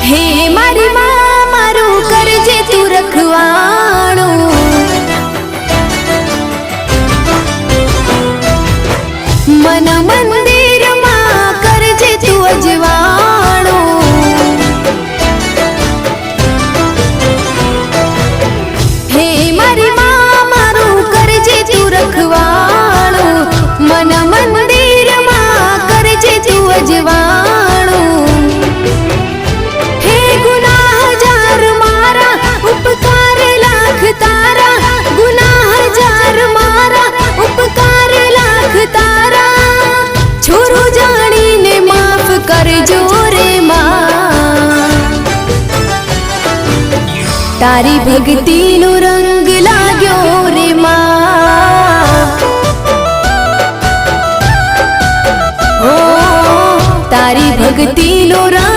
હે મારી માં મારું કરજે તું રખવાણું, મન મંદિરમાં કરજે તું અજવાણું, હે મારી માં મારું કરજે તું રખવાણું, મન મંદિરમાં કરજે તું અજવાણું, હે ગુનાહ હજાર મારા ઉપકાર લાખ તારા, ગુનાહ હજાર મારા ઉપકાર લાખ તારા, છોરું જાણીને માફ કરજો રે માં, તારી ભક્તિનો રંગ લાગ્યો રે માં, ઓ તારી ભક્તિનો રંગ